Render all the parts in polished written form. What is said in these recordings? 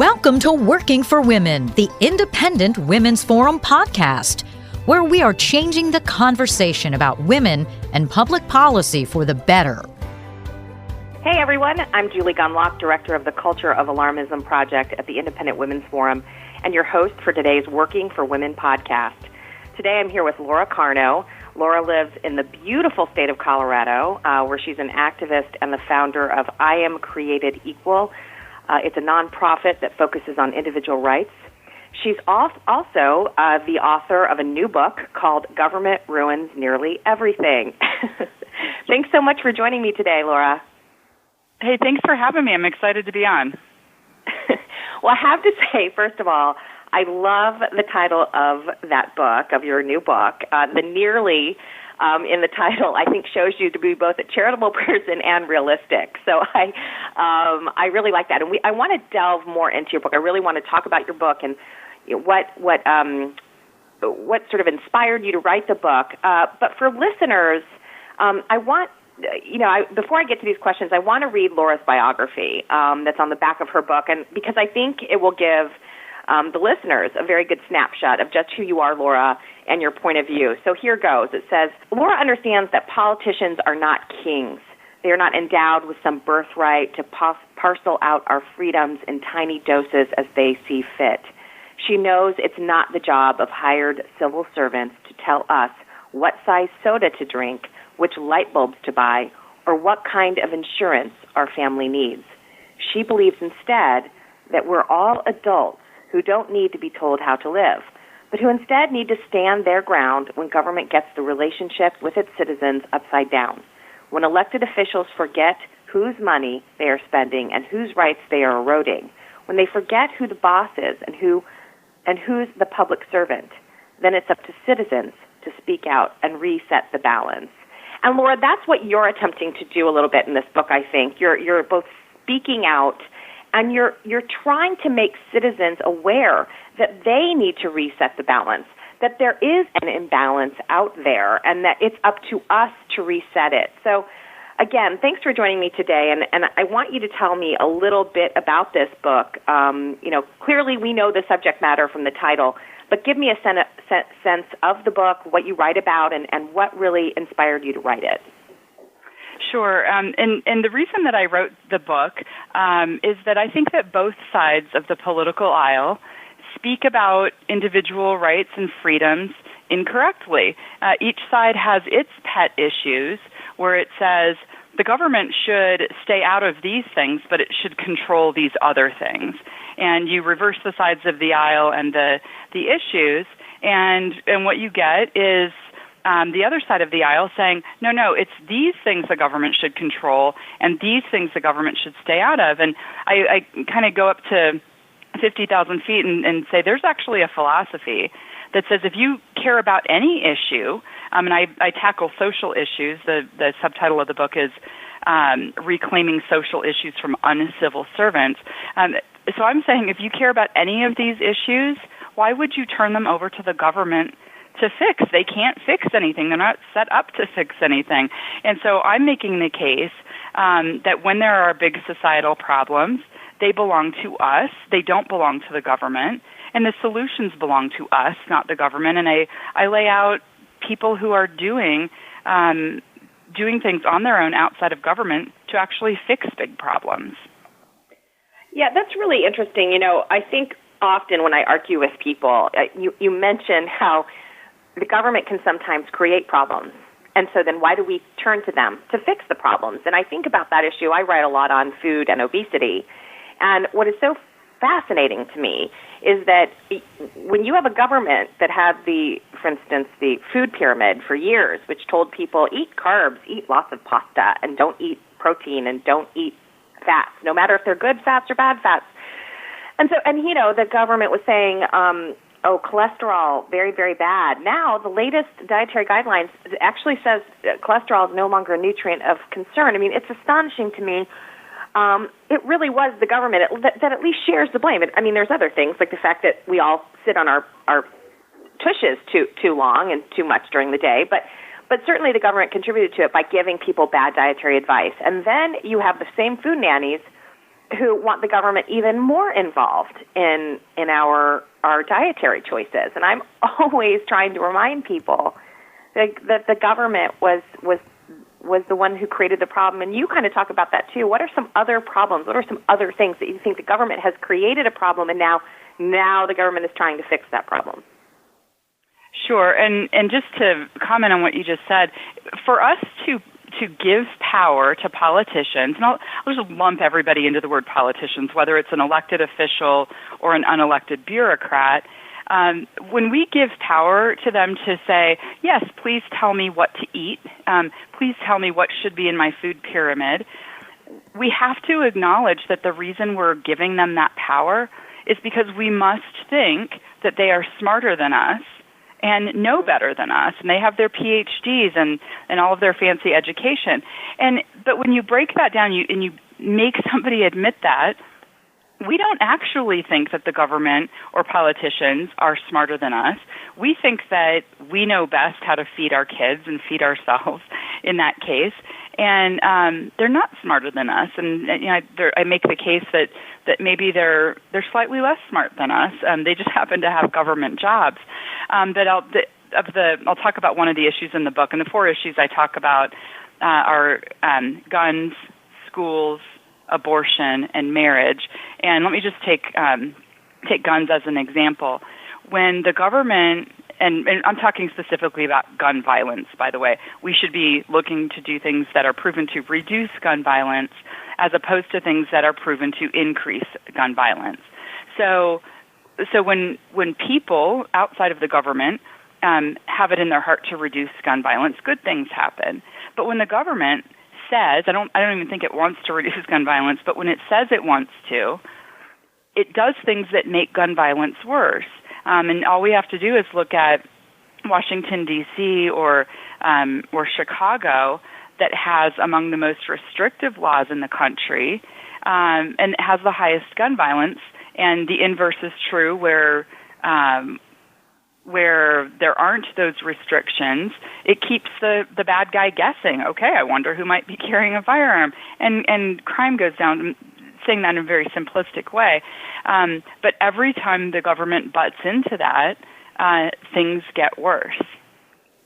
Welcome to Working for Women, the Independent Women's Forum podcast, where we are changing the conversation about women and public policy for the better. Hey everyone, I'm Julie Gunlock, Director of the Culture of Alarmism Project at the Independent Women's Forum, and your host for today's Working for Women podcast. Today I'm here with Laura Carno. Laura lives in the beautiful state of Colorado, where she's an activist and the founder of I Am Created Equal. It's a nonprofit that focuses on individual rights. She's also the author of a new book called Government Ruins Nearly Everything. Thanks so much for joining me today, Laura. Hey, thanks for having me. I'm excited to be on. Well, I have to say, first of all, I love the title of that book, of your new book. The nearly in the title, I think, shows you to be both a charitable person and realistic. So I really like that. And I want to delve more into your book. I really want to talk about your book and what sort of inspired you to write the book. But for listeners, I want, before I get to these questions, I want to read Laura's biography that's on the back of her book, and because I think it will give the listeners a very good snapshot of just who you are, Laura, and your point of view. So here goes. It says, Laura understands that politicians are not kings. They are not endowed with some birthright to parcel out our freedoms in tiny doses as they see fit. She knows it's not the job of hired civil servants to tell us what size soda to drink, which light bulbs to buy, or what kind of insurance our family needs. She believes instead that we're all adults who don't need to be told how to live, but who instead need to stand their ground when government gets the relationship with its citizens upside down, when elected officials forget whose money they are spending and whose rights they are eroding, when they forget who the boss is and who's the public servant. Then it's up to citizens to speak out and reset the balance. And Laura, that's what you're attempting to do a little bit in this book, I think. You're both speaking out and you're trying to make citizens aware that they need to reset the balance, that there is an imbalance out there, and that it's up to us to reset it. So, again, thanks for joining me today, and I want you to tell me a little bit about this book. Clearly we know the subject matter from the title, but give me a sense of the book, what you write about, and what really inspired you to write it. Sure. And the reason that I wrote the book is that I think that both sides of the political aisle speak about individual rights and freedoms incorrectly. Each side has its pet issues where it says the government should stay out of these things, but it should control these other things. And you reverse the sides of the aisle and the issues, and what you get is the other side of the aisle saying, no, it's these things the government should control and these things the government should stay out of. And I kind of go up to 50,000 feet and say there's actually a philosophy that says if you care about any issue, and I tackle social issues, the subtitle of the book is Reclaiming Social Issues from Uncivil Servants. So I'm saying if you care about any of these issues, why would you turn them over to the government to fix? They can't fix anything. They're not set up to fix anything. And so I'm making the case that when there are big societal problems, they belong to us. They don't belong to the government. And the solutions belong to us, not the government. And I lay out people who are doing things on their own outside of government to actually fix big problems. Yeah, that's really interesting. I think often when I argue with people, you mention how the government can sometimes create problems. And so then why do we turn to them to fix the problems? And I think about that issue. I write a lot on food and obesity. And what is so fascinating to me is that when you have a government that had for instance, the food pyramid for years, which told people eat carbs, eat lots of pasta, and don't eat protein, and don't eat fats, no matter if they're good fats or bad fats. And so, the government was saying, cholesterol, very, very bad. Now, the latest dietary guidelines actually says cholesterol is no longer a nutrient of concern. I mean, it's astonishing to me. It really was the government that at least shares the blame. There's other things, like the fact that we all sit on our tushes too long and too much during the day, but certainly the government contributed to it by giving people bad dietary advice. And then you have the same food nannies who want the government even more involved in our dietary choices. And I'm always trying to remind people that the government was the one who created the problem. And you kind of talk about that too. What are some other problems? What are some other things that you think the government has created a problem, and now the government is trying to fix that problem? Sure, and just to comment on what you just said, for us to give power to politicians, and I'll just lump everybody into the word politicians, whether it's an elected official or an unelected bureaucrat, when we give power to them to say, yes, please tell me what to eat, please tell me what should be in my food pyramid, we have to acknowledge that the reason we're giving them that power is because we must think that they are smarter than us and know better than us, and they have their PhDs and all of their fancy education. But when you break that down and you make somebody admit that, we don't actually think that the government or politicians are smarter than us. We think that we know best how to feed our kids and feed ourselves in that case, and they're not smarter than us. And I make the case that maybe they're slightly less smart than us. They just happen to have government jobs. But I'll talk about one of the issues in the book, and the 4 issues I talk about are guns, schools, abortion, and marriage. And let me just take guns as an example. When the government, and I'm talking specifically about gun violence, by the way, we should be looking to do things that are proven to reduce gun violence as opposed to things that are proven to increase gun violence. So when people outside of the government have it in their heart to reduce gun violence, good things happen. But when the government says, I don't even think it wants to reduce gun violence, but when it says it wants to, it does things that make gun violence worse. And all we have to do is look at Washington, D.C. or Chicago that has among the most restrictive laws in the country, and it has the highest gun violence. And the inverse is true, where there aren't those restrictions, it keeps the bad guy guessing. Okay, I wonder who might be carrying a firearm, and crime goes down. I'm saying that in a very simplistic way, but every time the government butts into that, things get worse.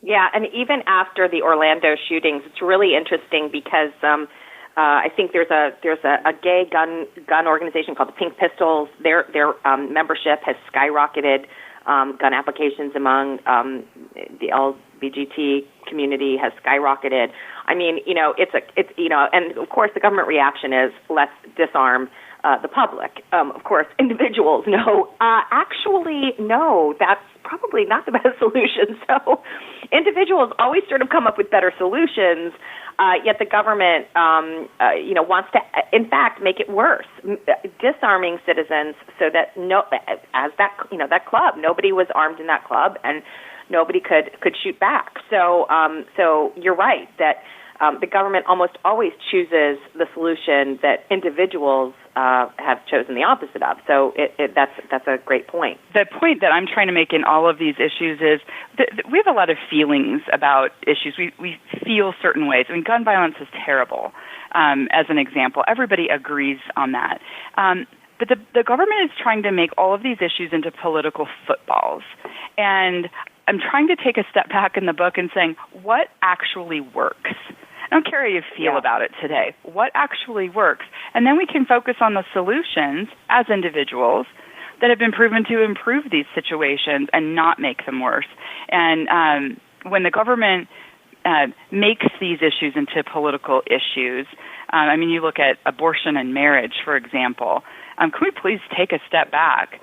Yeah, and even after the Orlando shootings, it's really interesting because I think there's a gay gun organization called the Pink Pistols. Their membership has skyrocketed. Gun applications among the LGBT community has skyrocketed. I mean, it's and of course the government reaction is let's disarm the public. Of course, individuals know. Actually, no, that's probably not the best solution. So, individuals always sort of come up with better solutions. Yet the government, wants to, in fact, make it worse, disarming citizens so that that club, nobody was armed in that club, and nobody could shoot back. So you're right that the government almost always chooses the solution that individuals have chosen the opposite of. So that's a great point. The point that I'm trying to make in all of these issues is that we have a lot of feelings about issues. We feel certain ways. I mean, gun violence is terrible, as an example. Everybody agrees on that. But the government is trying to make all of these issues into political footballs. And I'm trying to take a step back in the book and saying, what actually works? I don't care how you feel about it today. What actually works? And then we can focus on the solutions as individuals that have been proven to improve these situations and not make them worse. And when the government makes these issues into political issues, you look at abortion and marriage, for example. Can we please take a step back?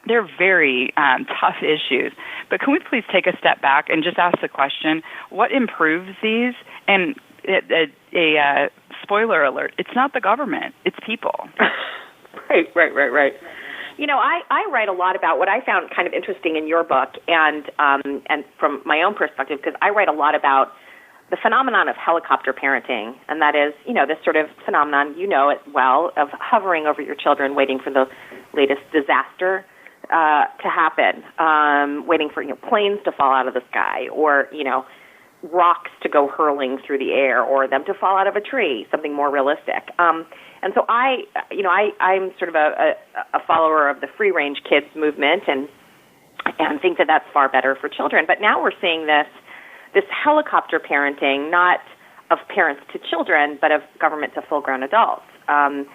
They're very tough issues, but can we please take a step back and just ask the question, what improves these? And a spoiler alert, it's not the government, it's people. Right. I write a lot about what I found kind of interesting in your book, and from my own perspective, because I write a lot about the phenomenon of helicopter parenting, and that is, this sort of phenomenon, it well, of hovering over your children, waiting for the latest disaster to happen, waiting for planes to fall out of the sky, or rocks to go hurling through the air or them to fall out of a tree, something more realistic. And so I'm sort of a follower of the free-range kids movement and think that that's far better for children. But now we're seeing this helicopter parenting, not of parents to children, but of government to full-grown adults. And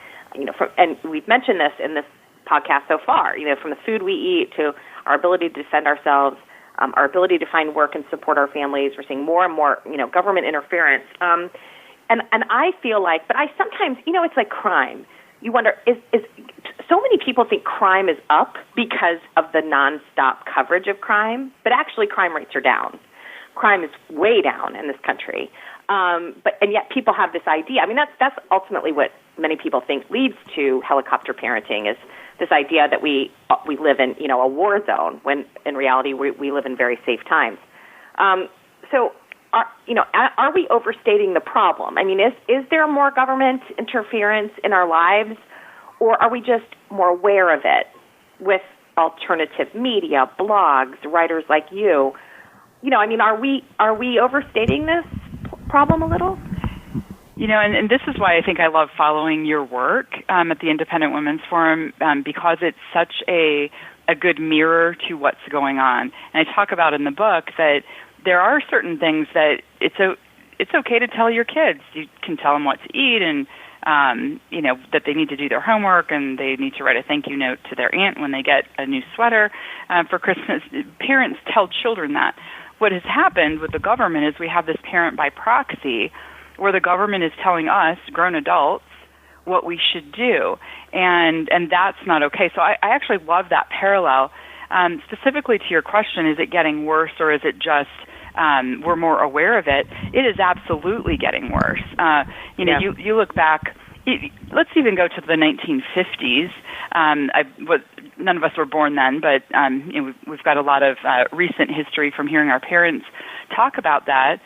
we've mentioned this in this podcast so far, from the food we eat to our ability to defend ourselves, our ability to find work and support our families. We're seeing more and more, government interference. And I feel like, but I sometimes, it's like crime. You wonder, is so many people think crime is up because of the nonstop coverage of crime, but actually crime rates are down. Crime is way down in this country. And yet people have this idea. I mean, that's ultimately what many people think leads to helicopter parenting, is this idea that we live in, a war zone, when in reality we live in very safe times. So, are we overstating the problem? I mean, is there more government interference in our lives, or are we just more aware of it with alternative media, blogs, writers like you? Are we overstating this problem a little? And this is why I think I love following your work at the Independent Women's Forum, because it's such a good mirror to what's going on. And I talk about in the book that there are certain things that it's okay to tell your kids. You can tell them what to eat, and that they need to do their homework, and they need to write a thank you note to their aunt when they get a new sweater for Christmas. Parents tell children that. What has happened with the government is we have this parent by proxy, where the government is telling us, grown adults, what we should do, and that's not okay. So I actually love that parallel. Specifically to your question, is it getting worse, or is it just we're more aware of it? It is absolutely getting worse. You look back. Let's even go to the 1950s. None of us were born then, but we've got a lot of recent history from hearing our parents talk about that.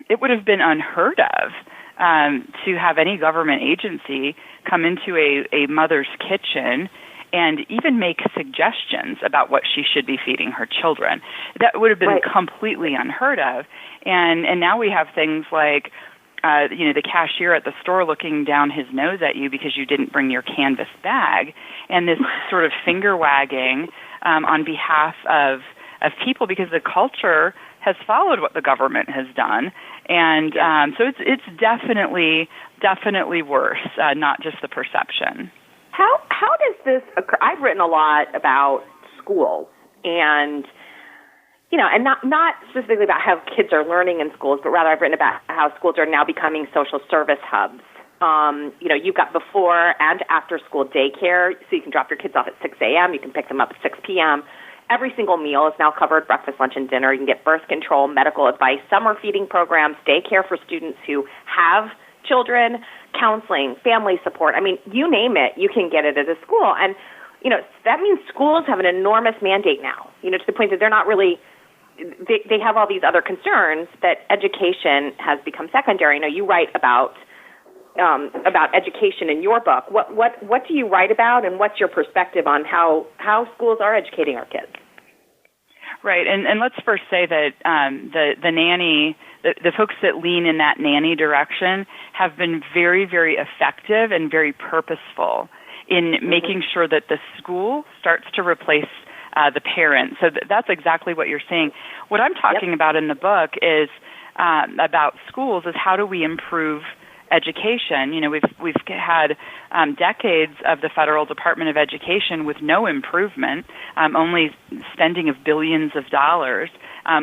It would have been unheard of to have any government agency come into a mother's kitchen and even make suggestions about what she should be feeding her children. That would have been completely unheard of. And now we have things like, the cashier at the store looking down his nose at you because you didn't bring your canvas bag, and this sort of finger wagging on behalf of people, because the culture has followed what the government has done. And so it's definitely worse, not just the perception. How does this occur? I've written a lot about schools, and and not specifically about how kids are learning in schools, but rather I've written about how schools are now becoming social service hubs. You've got before and after school daycare, so you can drop your kids off at 6 a.m., you can pick them up at 6 p.m. Every single meal is now covered, breakfast, lunch, and dinner. You can get birth control, medical advice, summer feeding programs, daycare for students who have children, counseling, family support. I mean, you name it, you can get it at a school. And, that means schools have an enormous mandate now, to the point that they're not really, they have all these other concerns that education has become secondary. You write about education in your book. What do you write about, and what's your perspective on how schools are educating our kids? Right, and let's first say that the nanny, the folks that lean in that nanny direction have been very, very effective and very purposeful in making sure that the school starts to replace the parent. So that's exactly what you're saying. What I'm talking about in the book is about schools is how do we improve education. We've had decades of the Federal Department of Education with no improvement, only spending of billions of dollars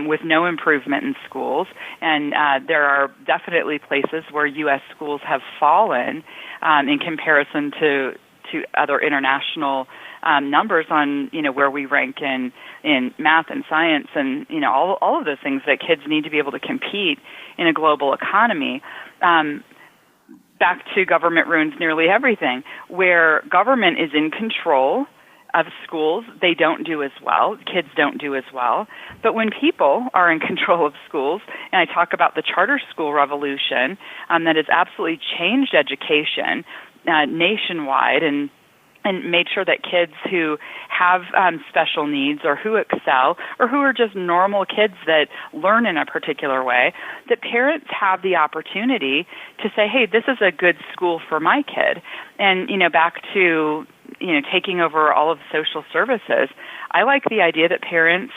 with no improvement in schools. And there are definitely places where U.S. schools have fallen in comparison to other international numbers on where we rank in math and science and all of those things that kids need to be able to compete in a global economy. Back to government ruins nearly everything. Where government is in control of schools, they don't do as well. Kids don't do as well. But when people are in control of schools, and I talk about the charter school revolution that has absolutely changed education nationwide, and and made sure that kids who have special needs or who excel or who are just normal kids that learn in a particular way, that parents have the opportunity to say, hey, this is a good school for my kid. And, back to, taking over all of social services, I like the idea that parents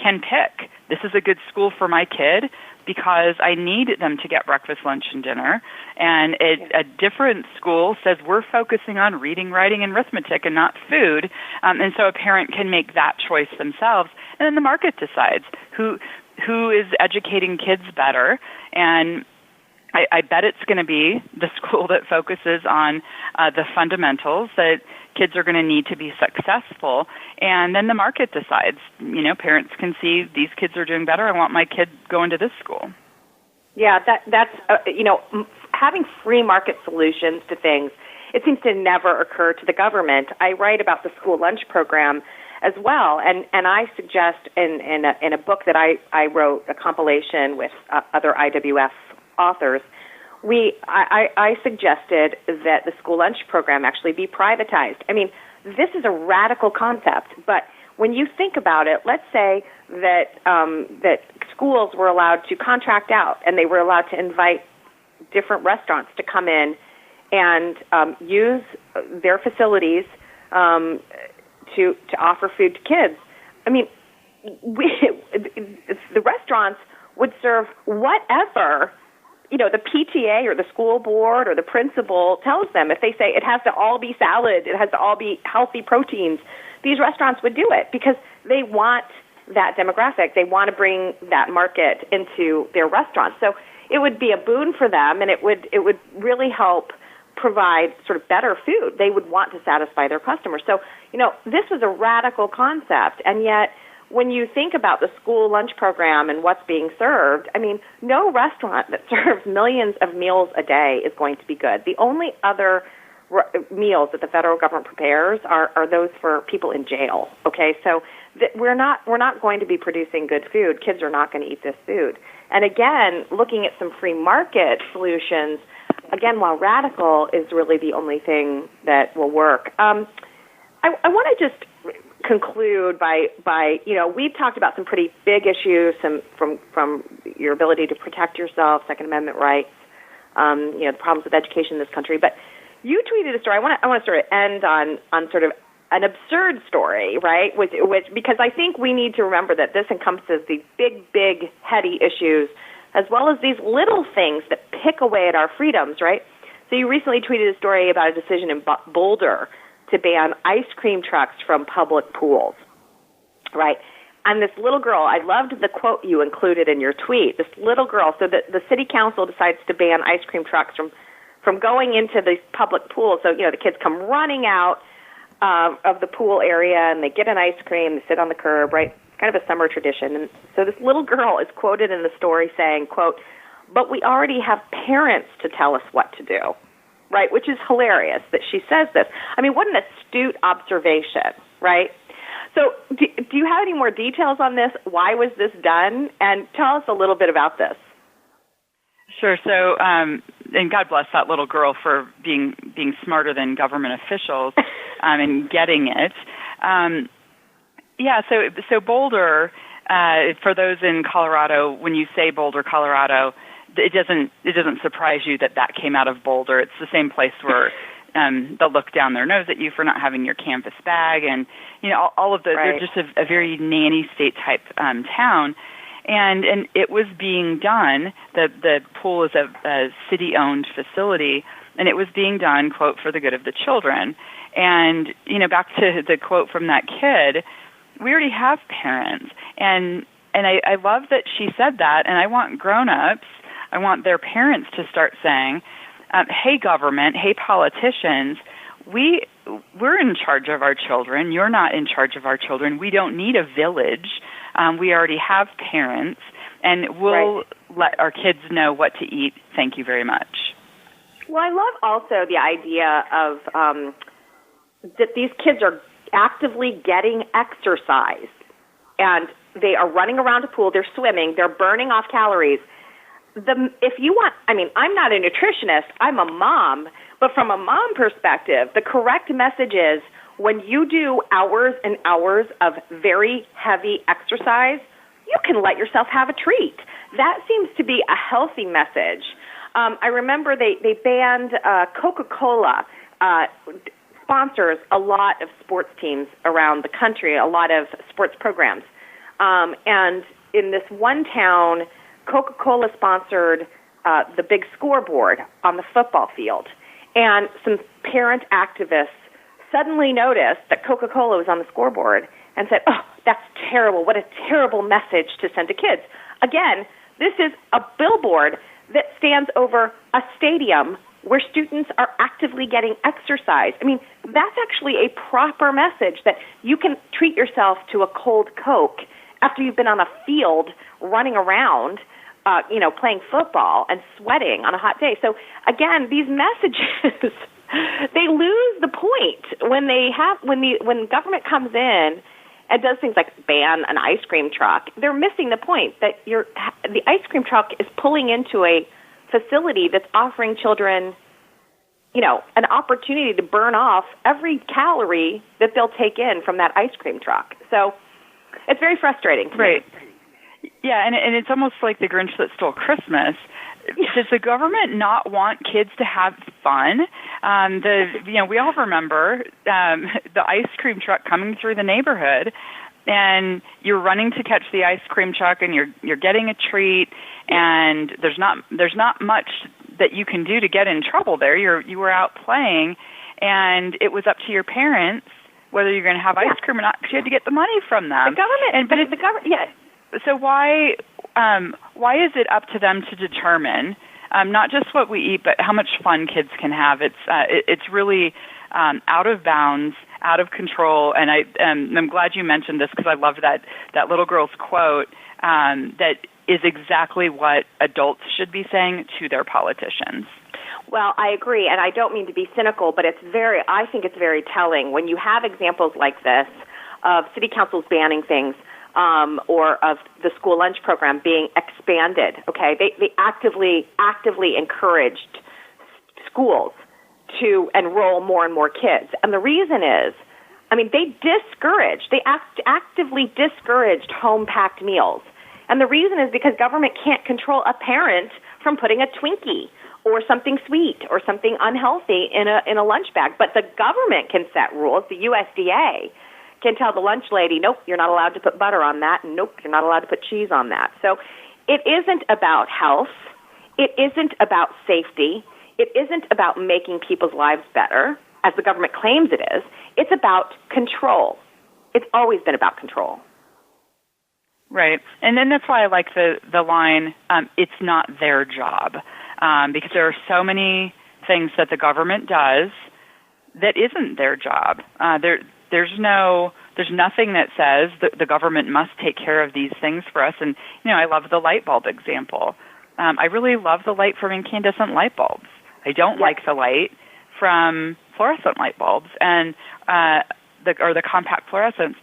can pick, this is a good school for my kid because I need them to get breakfast, lunch, and dinner. And a different school says we're focusing on reading, writing, and arithmetic and not food. And so a parent can make that choice themselves. And then the market decides who is educating kids better. And I bet it's going to be the school that focuses on the fundamentals that kids are going to need to be successful. And then the market decides. Parents can see these kids are doing better. I want my kid going to this school. Yeah, that's having free market solutions to things, it seems to never occur to the government. I write about the school lunch program as well, and I suggest in a book that I wrote, a compilation with other IWF authors, I suggested that the school lunch program actually be privatized. I mean, this is a radical concept, but when you think about it, let's say that schools were allowed to contract out and they were allowed to invite different restaurants to come in and use their facilities to offer food to kids. I mean, the restaurants would serve whatever the PTA or the school board or the principal tells them. If they say it has to all be salad, it has to all be healthy proteins, these restaurants would do it because they want that demographic. They want to bring that market into their restaurants. So it would be a boon for them, and it would really help provide sort of better food. They would want to satisfy their customers. So, this was a radical concept, and yet when you think about the school lunch program and what's being served, I mean, no restaurant that serves millions of meals a day is going to be good. The only other meals that the federal government prepares are those for people in jail. Okay, so we're not going to be producing good food. Kids are not going to eat this food. And again, looking at some free market solutions, again, while radical, is really the only thing that will work. I want to just conclude by we've talked about some pretty big issues, from your ability to protect yourself, Second Amendment rights, the problems with education in this country. But you tweeted a story. I want to sort of end on sort of an absurd story, right? Which because I think we need to remember that this encompasses these big, heady issues, as well as these little things that pick away at our freedoms, right? So you recently tweeted a story about a decision in Boulder to ban ice cream trucks from public pools, right? And this little girl, I loved the quote you included in your tweet. This little girl, so the city council decides to ban ice cream trucks from going into these public pools. So, the kids come running out of the pool area, and they get an ice cream, they sit on the curb, right? It's kind of a summer tradition. And so this little girl is quoted in the story saying, quote, "But we already have parents to tell us what to do," right? Which is hilarious that she says this. I mean, what an astute observation, right? So do you have any more details on this? Why was this done? And tell us a little bit about this. Sure. So, and God bless that little girl for being smarter than government officials and getting it. So Boulder, for those in Colorado, when you say Boulder, Colorado, it doesn't surprise you that came out of Boulder. It's the same place where they'll look down their nose at you for not having your canvas bag, and all of the right. They're just a very Nanny State type town. And it was being done. The pool is a city-owned facility, and it was being done, quote, for the good of the children. And back to the quote from that kid, we already have parents, and I love that she said that. And I want grown-ups, I want their parents to start saying, "Hey, government, hey, politicians, we're in charge of our children. You're not in charge of our children. We don't need a village. We already have parents, and we'll let our kids know what to eat. Thank you very much." Well, I love also the idea of that these kids are actively getting exercise, and they are running around a pool, they're swimming, they're burning off calories. If you want, I mean, I'm not a nutritionist, I'm a mom, But from a mom perspective, the correct message is when you do hours and hours of very heavy exercise, you can let yourself have a treat. That seems to be a healthy message. I remember they banned CocaCola sponsors a lot of sports teams around the country, a lot of sports programs. And in this one town, Coca-Cola sponsored the big scoreboard on the football field. And some parent activists suddenly noticed that Coca-Cola was on the scoreboard and said, oh, that's terrible. What a terrible message to send to kids. Again, this is a billboard that stands over a stadium where students are actively getting exercise. I mean, that's actually a proper message that you can treat yourself to a cold Coke after you've been on a field running around, playing football and sweating on a hot day. So again, these messages, they lose the point when government comes in and does things like ban an ice cream truck. They're missing the point that the ice cream truck is pulling into a facility that's offering children, an opportunity to burn off every calorie that they'll take in from that ice cream truck. So it's very frustrating to me. Yeah, and it's almost like the Grinch that stole Christmas. Does the government not want kids to have fun? We all remember the ice cream truck coming through the neighborhood, and you're running to catch the ice cream truck, and you're getting a treat, and there's not much that you can do to get in trouble there. You were out playing, and it was up to your parents whether you're going to have ice cream or not, because you had to get the money from them. The government, yeah. So why is it up to them to determine not just what we eat, but how much fun kids can have? It's really out of bounds, out of control, and I'm glad you mentioned this because I love that little girl's quote that is exactly what adults should be saying to their politicians. Well, I agree, and I don't mean to be cynical, but I think it's very telling when you have examples like this of city councils banning things or of the school lunch program being expanded. Okay, they actively encouraged schools to enroll more and more kids, and the reason is, they actively discouraged home-packed meals, and the reason is because government can't control a parent from putting a Twinkie or something sweet or something unhealthy in a lunch bag. But the government can set rules. The USDA can tell the lunch lady, nope, you're not allowed to put butter on that, and nope, you're not allowed to put cheese on that. So it isn't about health. It isn't about safety. It isn't about making people's lives better, as the government claims it is. It's about control. It's always been about control. Right. And then that's why I like the line, it's not their job. Because there are so many things that the government does that isn't their job. There's nothing that says that the government must take care of these things for us. And, I love the light bulb example. I really love the light from incandescent light bulbs. I don't like the light from fluorescent light bulbs and the compact fluorescents.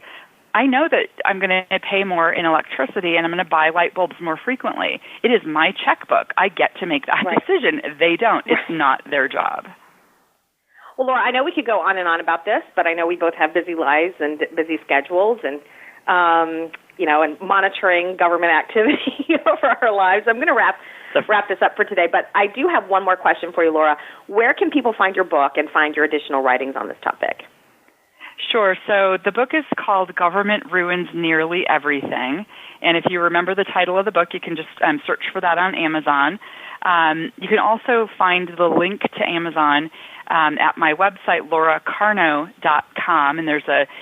I know that I'm going to pay more in electricity and I'm going to buy light bulbs more frequently. It is my checkbook. I get to make that decision. They don't. It's not their job. Well, Laura, I know we could go on and on about this, but I know we both have busy lives and busy schedules and, and monitoring government activity over our lives. I'm going to wrap this up for today, but I do have one more question for you, Laura. Where can people find your book and find your additional writings on this topic? Sure. So the book is called Government Ruins Nearly Everything. And if you remember the title of the book, you can just search for that on Amazon. You can also find the link to Amazon at my website, lauracarno.com. And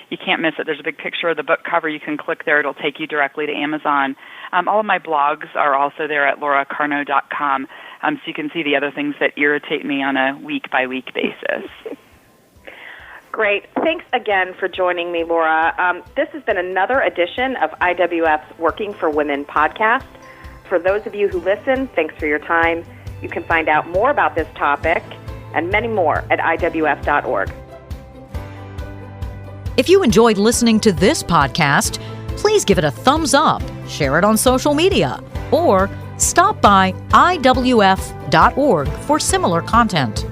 you can't miss it. There's a big picture of the book cover. You can click there. It'll take you directly to Amazon. All of my blogs are also there at lauracarno.com. So you can see the other things that irritate me on a week-by-week basis. Great. Thanks again for joining me, Laura. This has been another edition of IWF's Working for Women podcast. For those of you who listen, thanks for your time. You can find out more about this topic and many more at IWF.org. If you enjoyed listening to this podcast, please give it a thumbs up, share it on social media, or stop by IWF.org for similar content.